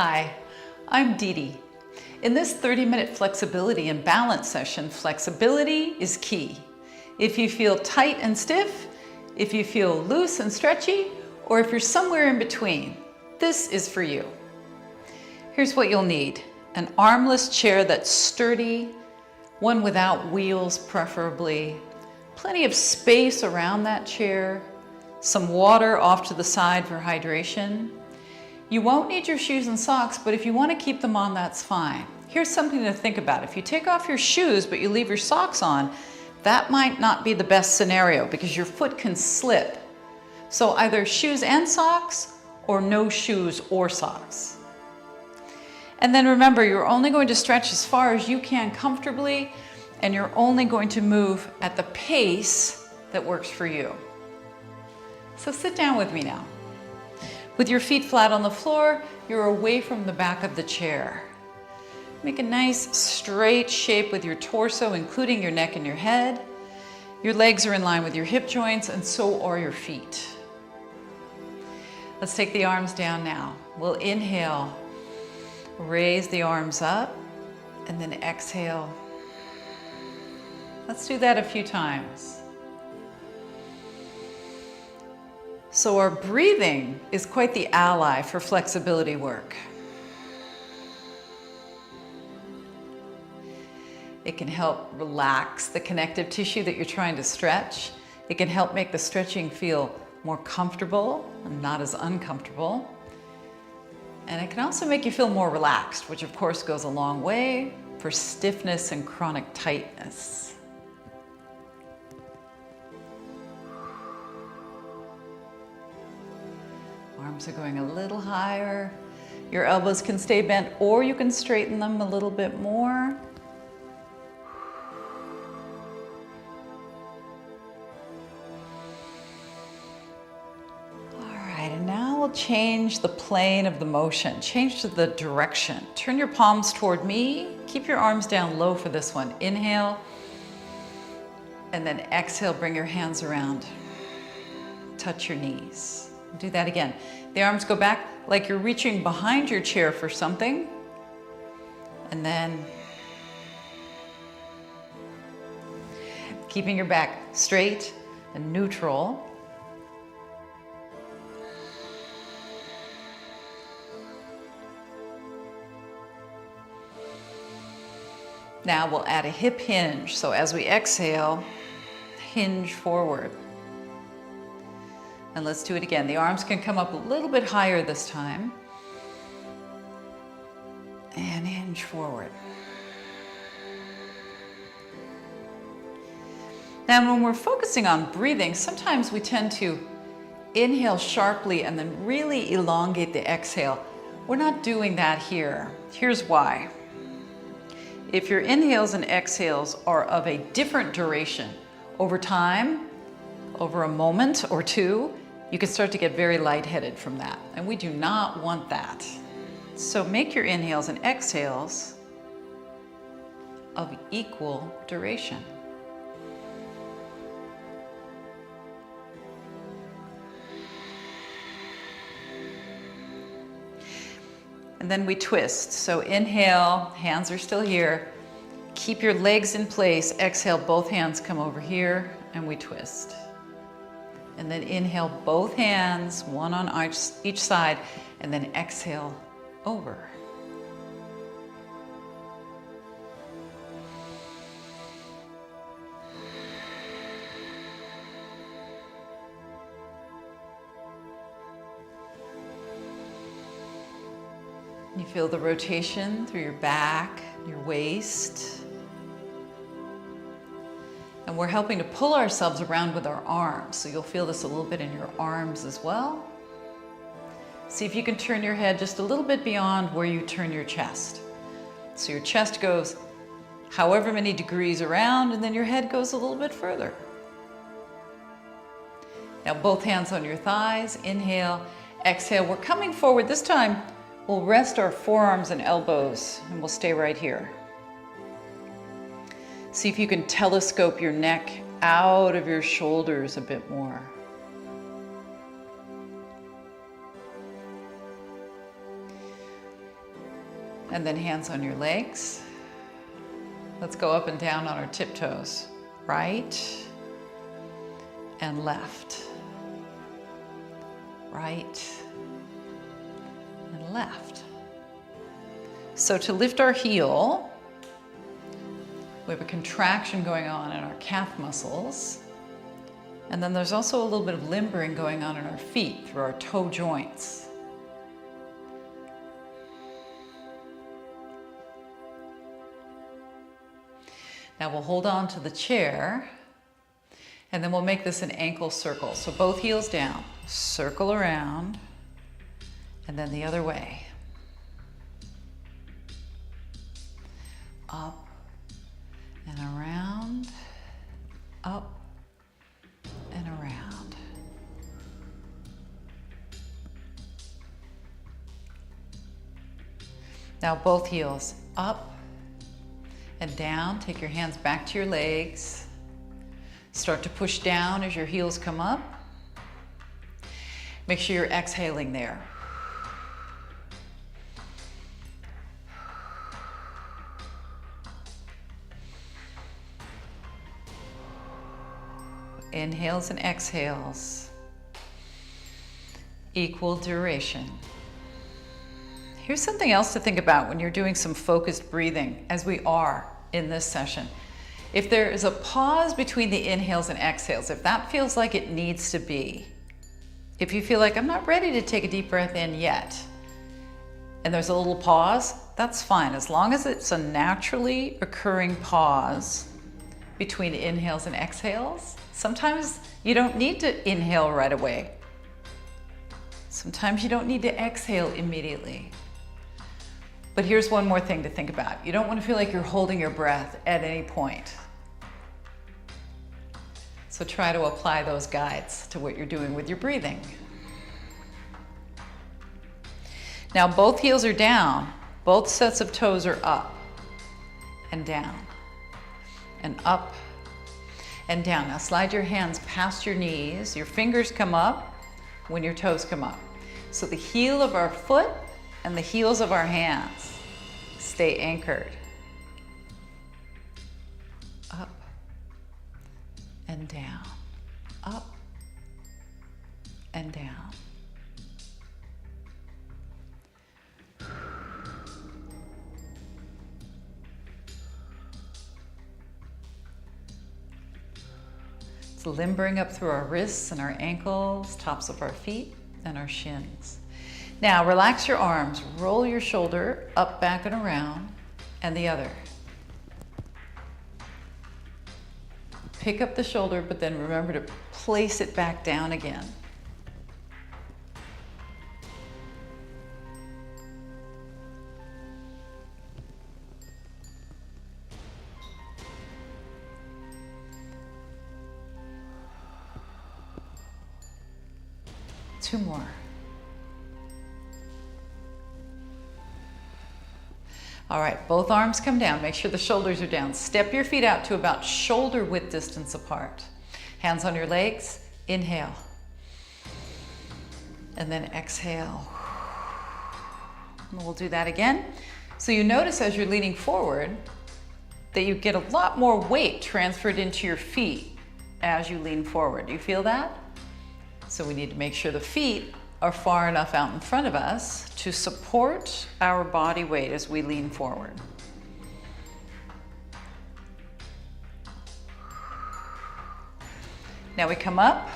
Hi, I'm DeDe. In this 30-minute flexibility and balance session, flexibility is key. If you feel tight and stiff, if you feel loose and stretchy, or if you're somewhere in between, this is for you. Here's what you'll need: an armless chair that's sturdy, one without wheels preferably, plenty of space around that chair, some water off to the side for hydration. You won't need your shoes and socks, but if you want to keep them on, that's fine. Here's something to think about. If you take off your shoes but you leave your socks on, that might not be the best scenario because your foot can slip. So either shoes and socks or no shoes or socks. And then remember, you're only going to stretch as far as you can comfortably, and you're only going to move at the pace that works for you. So sit down with me now. With your feet flat on the floor, you're away from the back of the chair. Make a nice straight shape with your torso, including your neck and your head. Your legs are in line with your hip joints, and so are your feet. Let's take the arms down now. We'll inhale, raise the arms up, and then exhale. Let's do that a few times. So our breathing is quite the ally for flexibility work. It can help relax the connective tissue that you're trying to stretch. It can help make the stretching feel more comfortable and not as uncomfortable. And it can also make you feel more relaxed, which of course goes a long way for stiffness and chronic tightness. Arms are going a little higher. Your elbows can stay bent, or you can straighten them a little bit more. All right, and now we'll change the plane of the motion. Change to the direction. Turn your palms toward me. Keep your arms down low for this one. Inhale, and then exhale, bring your hands around. Touch your knees. Do that again. The arms go back like you're reaching behind your chair for something. And then keeping your back straight and neutral. Now we'll add a hip hinge. So as we exhale, hinge forward. And let's do it again. The arms can come up a little bit higher this time. And hinge forward. Now when we're focusing on breathing, sometimes we tend to inhale sharply and then really elongate the exhale. We're not doing that here. Here's why. If your inhales and exhales are of a different duration, over time, over a moment or two, you can start to get very lightheaded from that, and we do not want that. So make your inhales and exhales of equal duration. And then we twist. So inhale, hands are still here. Keep your legs in place. Exhale, both hands come over here, and we twist. And then inhale, both hands, one on each side, and then exhale over. You feel the rotation through your back, your waist. And we're helping to pull ourselves around with our arms. So you'll feel this a little bit in your arms as well. See if you can turn your head just a little bit beyond where you turn your chest. So your chest goes however many degrees around, and then your head goes a little bit further. Now both hands on your thighs. Inhale, exhale. We're coming forward. This time we'll rest our forearms and elbows, and we'll stay right here. See if you can telescope your neck out of your shoulders a bit more. And then hands on your legs. Let's go up and down on our tiptoes. Right and left. Right and left. So to lift our heel, we have a contraction going on in our calf muscles. And then there's also a little bit of limbering going on in our feet through our toe joints. Now we'll hold on to the chair, and then we'll make this an ankle circle. So both heels down, circle around, and then the other way. Up and around, up and around. Now both heels up and down. Take your hands back to your legs. Start to push down as your heels come up. Make sure you're exhaling there. Inhales and exhales. Equal duration. Here's something else to think about when you're doing some focused breathing, as we are in this session. If there is a pause between the inhales and exhales, if that feels like it needs to be, if you feel like I'm not ready to take a deep breath in yet, and there's a little pause, that's fine. As long as it's a naturally occurring pause between inhales and exhales. Sometimes you don't need to inhale right away. Sometimes you don't need to exhale immediately. But here's one more thing to think about. You don't want to feel like you're holding your breath at any point. So try to apply those guides to what you're doing with your breathing. Now both heels are down. Both sets of toes are up and down and up and down. Now slide your hands past your knees. Your fingers come up when your toes come up. So the heel of our foot and the heels of our hands stay anchored. Up and down, up and down. It's limbering up through our wrists and our ankles, tops of our feet, and our shins. Now relax your arms, roll your shoulder up, back, and around, and the other. Pick up the shoulder, but then remember to place it back down again. Two more. All right, both arms come down. Make sure the shoulders are down. Step your feet out to about shoulder width distance apart. Hands on your legs, inhale. And then exhale. And we'll do that again. So you notice as you're leaning forward that you get a lot more weight transferred into your feet as you lean forward. Do you feel that? So we need to make sure the feet are far enough out in front of us to support our body weight as we lean forward. Now we come up,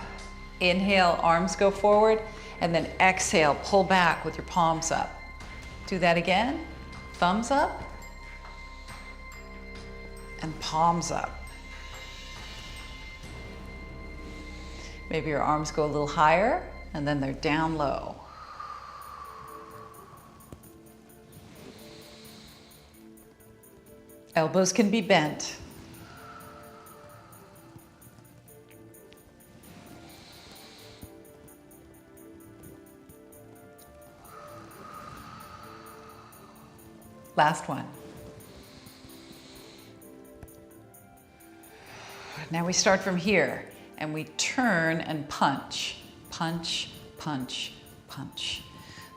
inhale, arms go forward, and then exhale, pull back with your palms up. Do that again, thumbs up, and palms up. Maybe your arms go a little higher, and then they're down low. Elbows can be bent. Last one. Now we start from here and we turn and punch. Punch, punch, punch.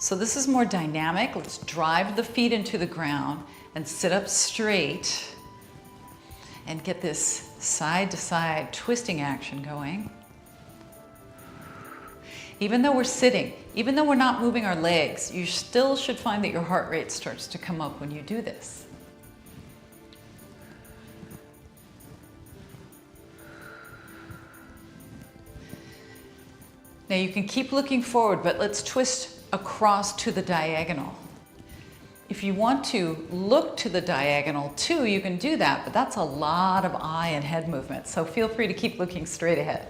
So this is more dynamic. Let's drive the feet into the ground and sit up straight and get this side to side twisting action going. Even though we're sitting, even though we're not moving our legs, you still should find that your heart rate starts to come up when you do this. Now you can keep looking forward, but let's twist across to the diagonal. If you want to look to the diagonal too, you can do that, but that's a lot of eye and head movement, so feel free to keep looking straight ahead.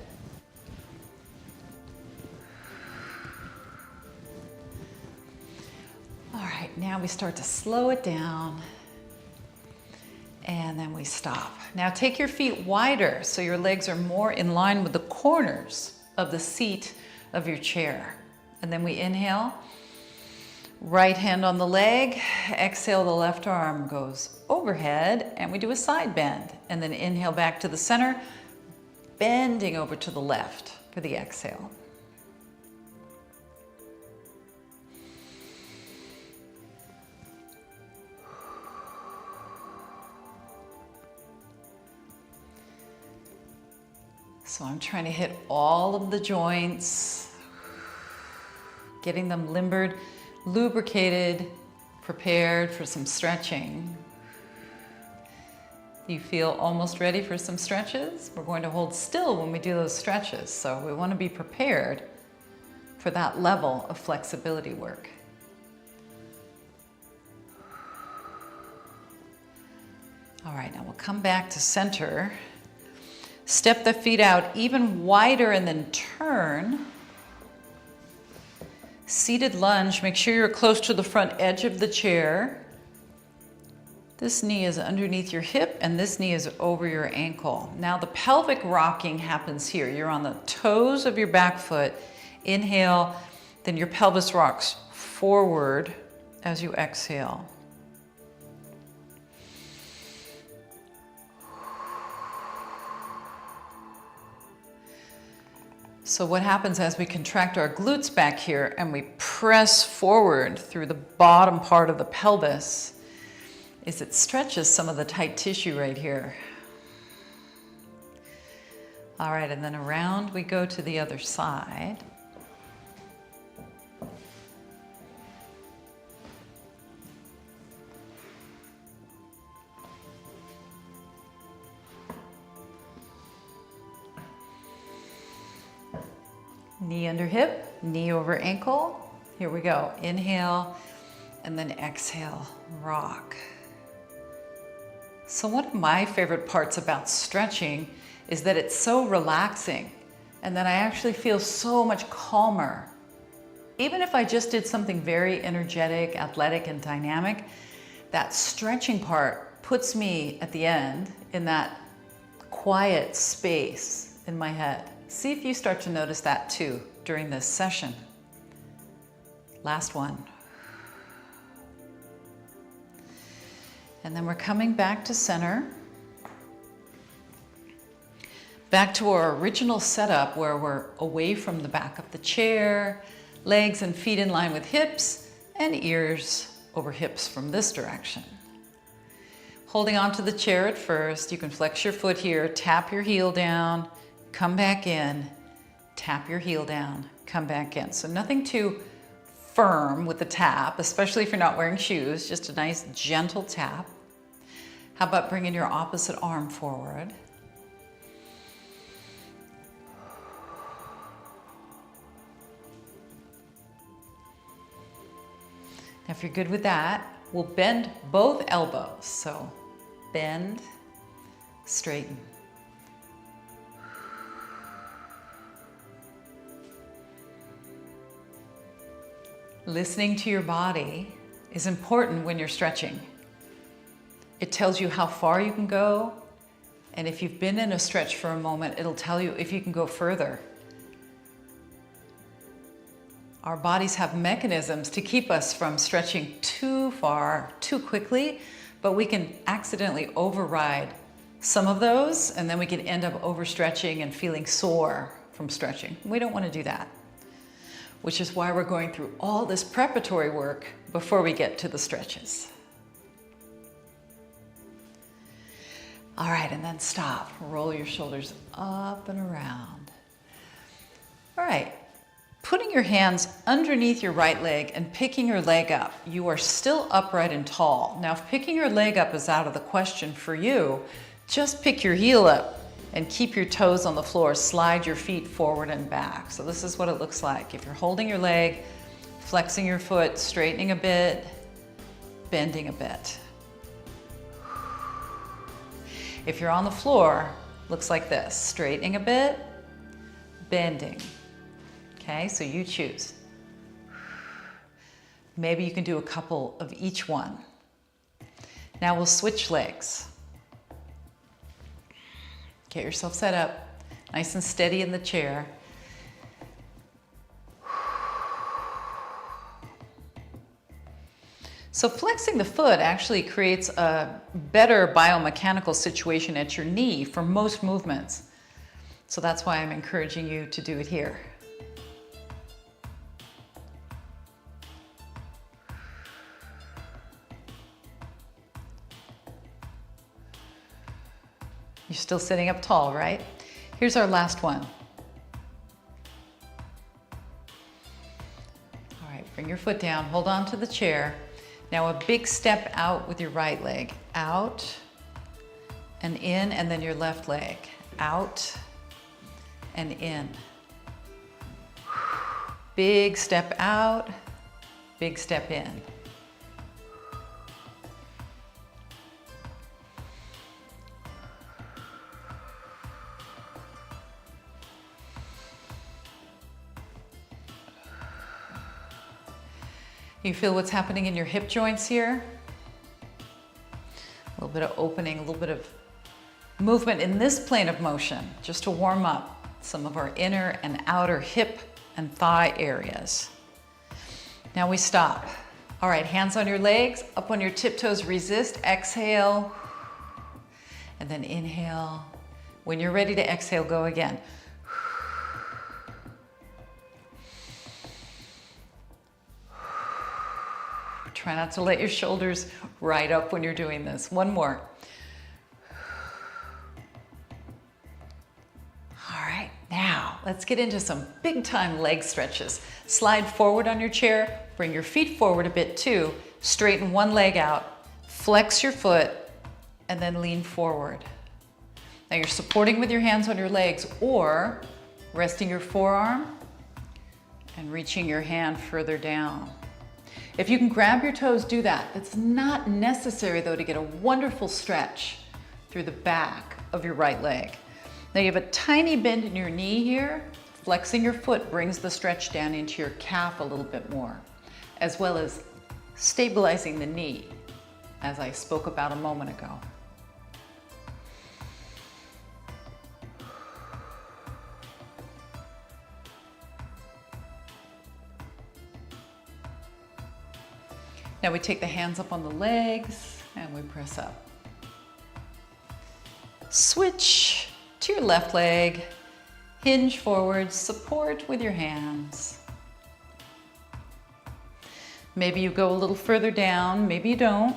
All right, now we start to slow it down, and then we stop. Now take your feet wider so your legs are more in line with the corners of the seat of your chair. And then we inhale, right hand on the leg, exhale, the left arm goes overhead, and we do a side bend. And then inhale back to the center, bending over to the left for the exhale. So I'm trying to hit all of the joints, getting them limbered, lubricated, prepared for some stretching. You feel almost ready for some stretches? We're going to hold still when we do those stretches, so we want to be prepared for that level of flexibility work. All right, now we'll come back to center. Step the feet out even wider and then turn. Seated lunge, make sure you're close to the front edge of the chair. This knee is underneath your hip and this knee is over your ankle. Now the pelvic rocking happens here. You're on the toes of your back foot. Inhale, then your pelvis rocks forward as you exhale. So what happens as we contract our glutes back here and we press forward through the bottom part of the pelvis is it stretches some of the tight tissue right here. All right, and then around we go to the other side. Knee under hip, knee over ankle. Here we go. Inhale, and then exhale, rock. So one of my favorite parts about stretching is that it's so relaxing and that I actually feel so much calmer. Even if I just did something very energetic, athletic, and dynamic, that stretching part puts me at the end in that quiet space in my head. See if you start to notice that too during this session. Last one. And then we're coming back to center. Back to our original setup where we're away from the back of the chair, legs and feet in line with hips, and ears over hips from this direction. Holding onto the chair at first, you can flex your foot here, tap your heel down, come back in, tap your heel down, come back in. So nothing too firm with the tap, especially if you're not wearing shoes, just a nice gentle tap. How about bringing your opposite arm forward? Now if you're good with that, we'll bend both elbows. So bend, straighten. Listening to your body is important when you're stretching. It tells you how far you can go, and if you've been in a stretch for a moment, it'll tell you if you can go further. Our bodies have mechanisms to keep us from stretching too far, too quickly, but we can accidentally override some of those, and then we can end up overstretching and feeling sore from stretching. We don't want to do that. which is why we're going through all this preparatory work before we get to the stretches. All right, and then stop. Roll your shoulders up and around. All right, putting your hands underneath your right leg and picking your leg up. You are still upright and tall. Now, if picking your leg up is out of the question for you, just pick your heel up and keep your toes on the floor. Slide your feet forward and back. So this is what it looks like. If you're holding your leg, flexing your foot, straightening a bit, bending a bit. If you're on the floor, looks like this, straightening a bit, bending. Okay, so you choose. Maybe you can do a couple of each one. Now we'll switch legs. Get yourself set up, nice and steady in the chair. So flexing the foot actually creates a better biomechanical situation at your knee for most movements. So that's why I'm encouraging you to do it here. You're still sitting up tall, right? Here's our last one. All right, bring your foot down, hold on to the chair. Now a big step out with your right leg. Out and in, and then your left leg. Out and in. Big step out, big step in. You feel what's happening in your hip joints here? A little bit of opening, a little bit of movement in this plane of motion, just to warm up some of our inner and outer hip and thigh areas. Now we stop. All right, hands on your legs, up on your tiptoes, resist, exhale, and then inhale. When you're ready to exhale, go again. Try not to let your shoulders ride up when you're doing this. One more. All right, now let's get into some big time leg stretches. Slide forward on your chair, bring your feet forward a bit too, straighten one leg out, flex your foot, and then lean forward. Now you're supporting with your hands on your legs or resting your forearm and reaching your hand further down. If you can grab your toes, do that. It's not necessary though to get a wonderful stretch through the back of your right leg. Now you have a tiny bend in your knee here. Flexing your foot brings the stretch down into your calf a little bit more, as well as stabilizing the knee, as I spoke about a moment ago. Now we take the hands up on the legs and we press up. Switch to your left leg, hinge forward, support with your hands. Maybe you go a little further down, maybe you don't.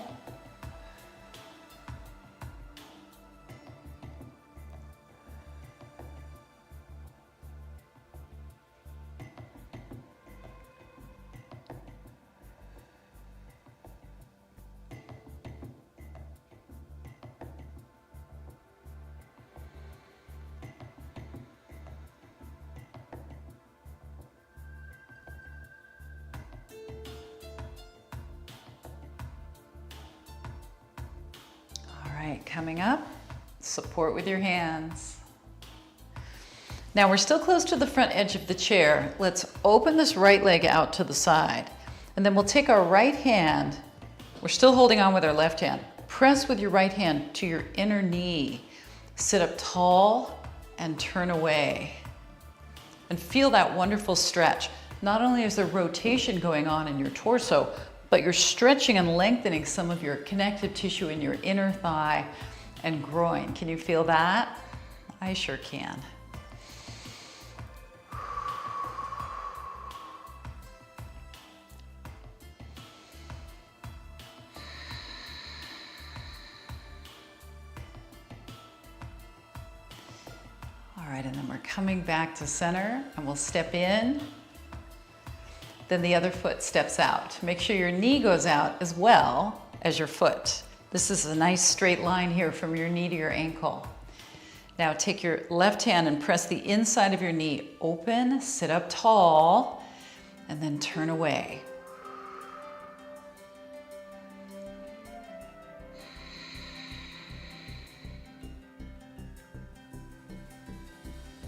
Coming up, support with your hands. Now we're still close to the front edge of the chair. Let's open this right leg out to the side. And then we'll take our right hand, we're still holding on with our left hand. Press with your right hand to your inner knee. Sit up tall and turn away. And feel that wonderful stretch. Not only is there rotation going on in your torso, but you're stretching and lengthening some of your connective tissue in your inner thigh and groin. Can you feel that? I sure can. coming back to center, and we'll step in. Then the other foot steps out. Make sure your knee goes out as well as your foot. This is a nice straight line here from your knee to your ankle. Now take your left hand and press the inside of your knee open, sit up tall, and then turn away.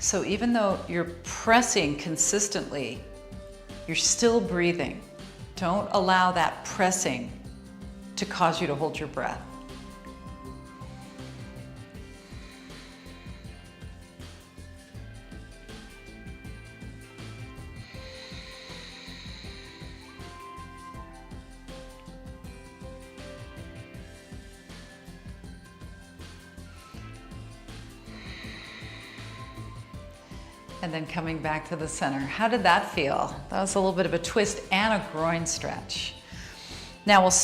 So even though you're pressing consistently, you're still breathing. Don't allow that pressing to cause you to hold your breath. And then coming back to the center. How did that feel? That was a little bit of a twist and a groin stretch. Now we'll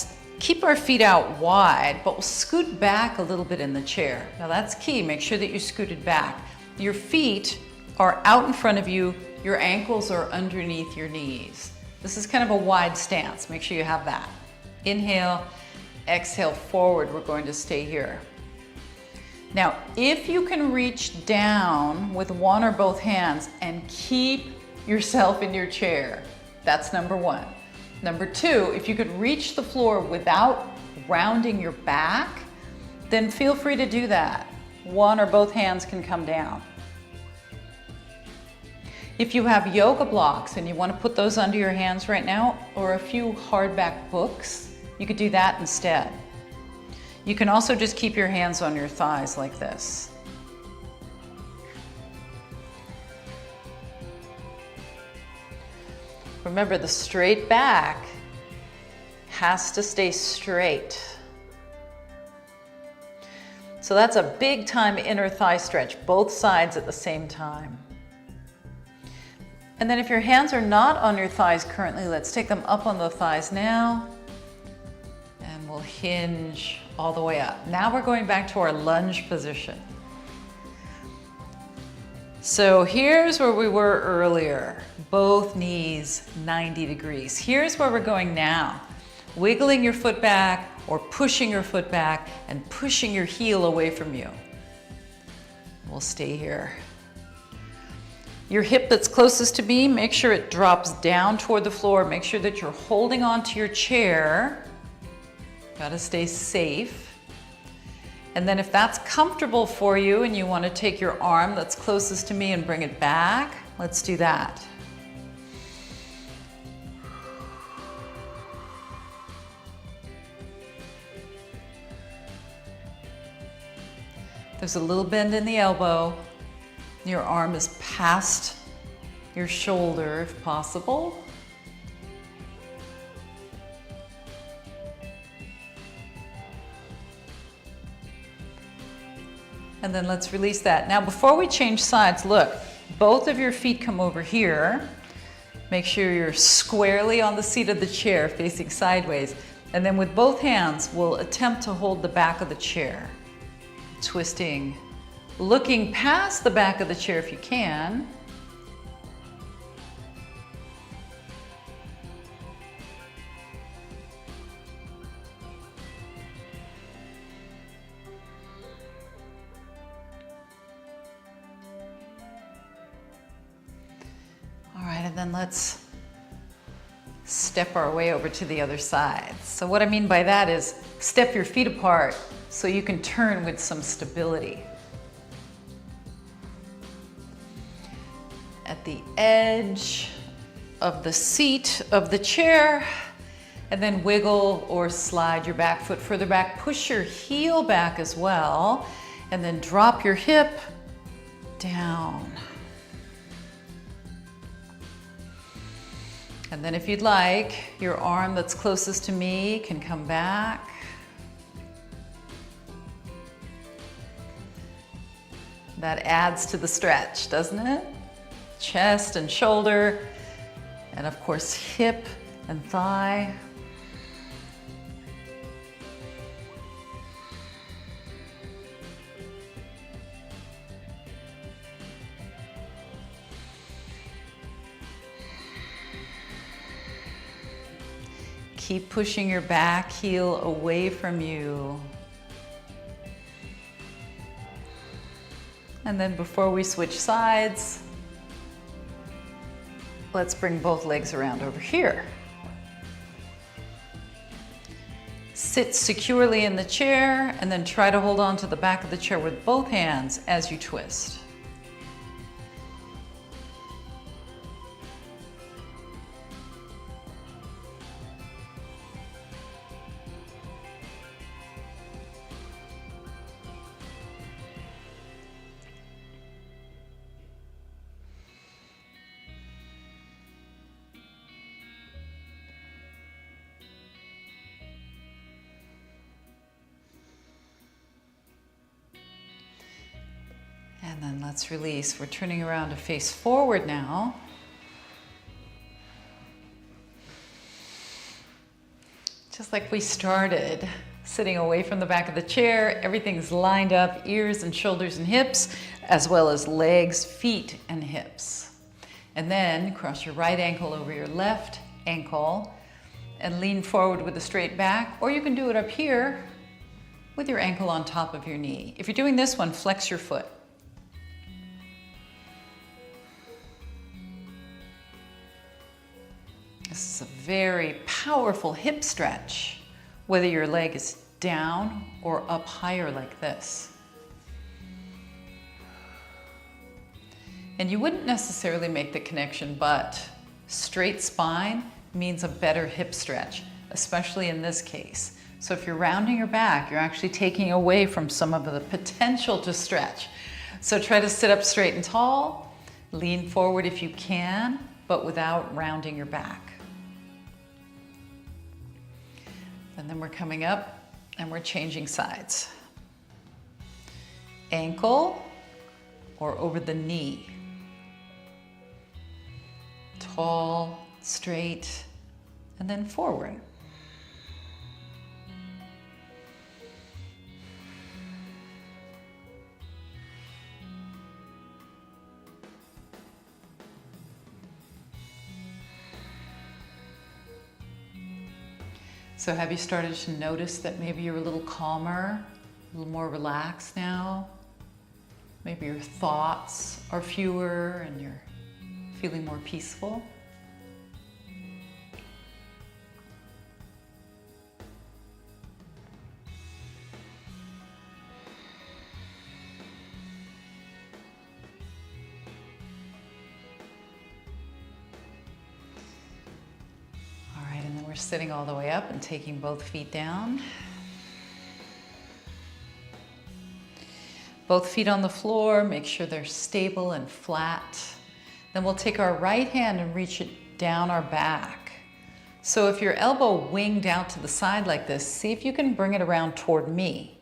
keep our feet out wide, but we'll scoot back a little bit in the chair. Now that's key, make sure that you scooted back. Your feet are out in front of you, your ankles are underneath your knees. This is kind of a wide stance, make sure you have that. Inhale, exhale forward, we're going to stay here. Now, if you can reach down with one or both hands and keep yourself in your chair, that's number one. Number two, if you could reach the floor without rounding your back, then feel free to do that. One or both hands can come down. If you have yoga blocks and you want to put those under your hands right now, or a few hardback books, you could do that instead. You can also just keep your hands on your thighs like this. Remember, the straight back has to stay straight. So that's a big time inner thigh stretch, both sides at the same time. And then if your hands are not on your thighs currently, let's take them up on the thighs now. And we'll hinge all the way up. Now we're going back to our lunge position. So here's where we were earlier, both knees 90 degrees. Here's where we're going now. Wiggling your foot back or pushing your foot back and pushing your heel away from you. We'll stay here. Your hip that's closest to me, make sure it drops down toward the floor. Make sure that you're holding onto your chair. Gotta stay safe. And then if that's comfortable for you and you want to take your arm that's closest to me and bring it back, let's do that. There's a little bend in the elbow. Your arm is past your shoulder if possible. And then let's release that. Now before we change sides, look, both of your feet come over here. Make sure you're squarely on the seat of the chair, facing sideways. And then with both hands, we'll attempt to hold the back of the chair. Twisting, looking past the back of the chair if you can. All right, and then let's step our way over to the other side. So what I mean by that is step your feet apart so you can turn with some stability. At the edge of the seat of the chair, and then wiggle or slide your back foot further back. Push your heel back as well, and then drop your hip down. And then if you'd like, your arm that's closest to me can come back. That adds to the stretch, doesn't it? Chest and shoulder, and of course hip and thigh. Keep pushing your back heel away from you. And then before we switch sides, let's bring both legs around over here. Sit securely in the chair and then try to hold on to the back of the chair with both hands as you twist. And then let's release. We're turning around to face forward now. Just like we started, sitting away from the back of the chair, everything's lined up, ears and shoulders and hips, as well as legs, feet, and hips. And then cross your right ankle over your left ankle and lean forward with a straight back, or you can do it up here with your ankle on top of your knee. If you're doing this one, flex your foot. This is a very powerful hip stretch, whether your leg is down or up higher like this. And you wouldn't necessarily make the connection, but straight spine means a better hip stretch, especially in this case. So if you're rounding your back, you're actually taking away from some of the potential to stretch. So try to sit up straight and tall, lean forward if you can, but without rounding your back. And then we're coming up and we're changing sides. Ankle or over the knee. Tall, straight, and then forward. So have you started to notice that maybe you're a little calmer, a little more relaxed now? Maybe your thoughts are fewer and you're feeling more peaceful? Sitting all the way up and taking both feet down. Both feet on the floor, make sure they're stable and flat. Then we'll take our right hand and reach it down our back. So if your elbow winged out to the side like this, see if you can bring it around toward me.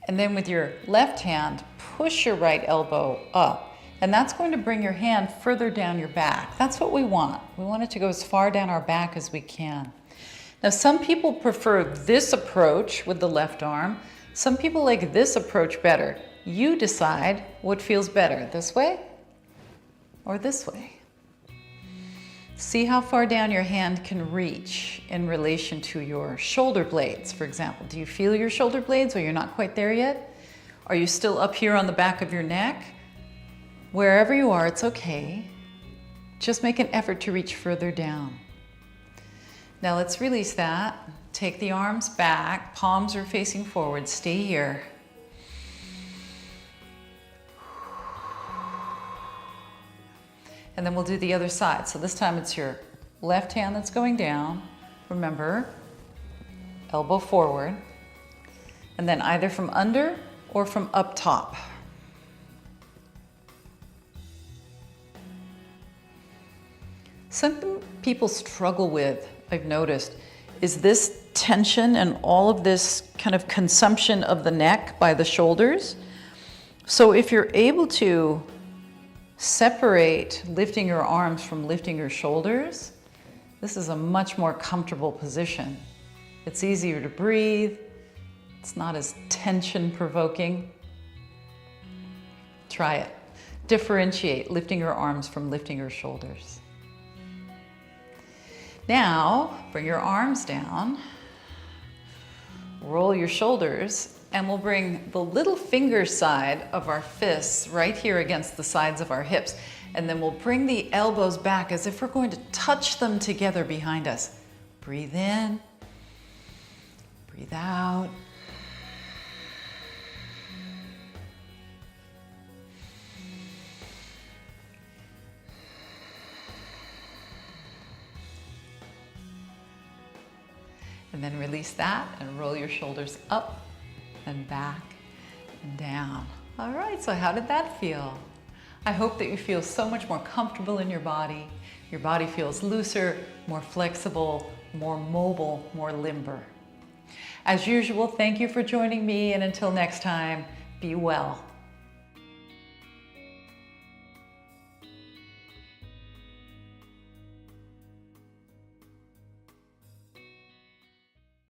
And then with your left hand, push your right elbow up. And that's going to bring your hand further down your back. That's what we want. We want it to go as far down our back as we can. Now, some people prefer this approach with the left arm. Some people like this approach better. You decide what feels better, this way or this way. See how far down your hand can reach in relation to your shoulder blades, for example. Do you feel your shoulder blades or you're not quite there yet? Are you still up here on the back of your neck? Wherever you are, it's okay. Just make an effort to reach further down. Now let's release that. Take the arms back, palms are facing forward, stay here. And then we'll do the other side. So this time it's your left hand that's going down. Remember, elbow forward. And then either from under or from up top. Something people struggle with, I've noticed, is this tension and all of this kind of consumption of the neck by the shoulders. So if you're able to separate lifting your arms from lifting your shoulders, this is a much more comfortable position. It's easier to breathe. It's not as tension-provoking. Try it. Differentiate lifting your arms from lifting your shoulders. Now, bring your arms down, roll your shoulders, and we'll bring the little finger side of our fists right here against the sides of our hips. And then we'll bring the elbows back as if we're going to touch them together behind us. Breathe in, breathe out. And then release that and roll your shoulders up and back and down. All right, so how did that feel? I hope that you feel so much more comfortable in your body. Your body feels looser, more flexible, more mobile, more limber. As usual, thank you for joining me, and until next time, be well.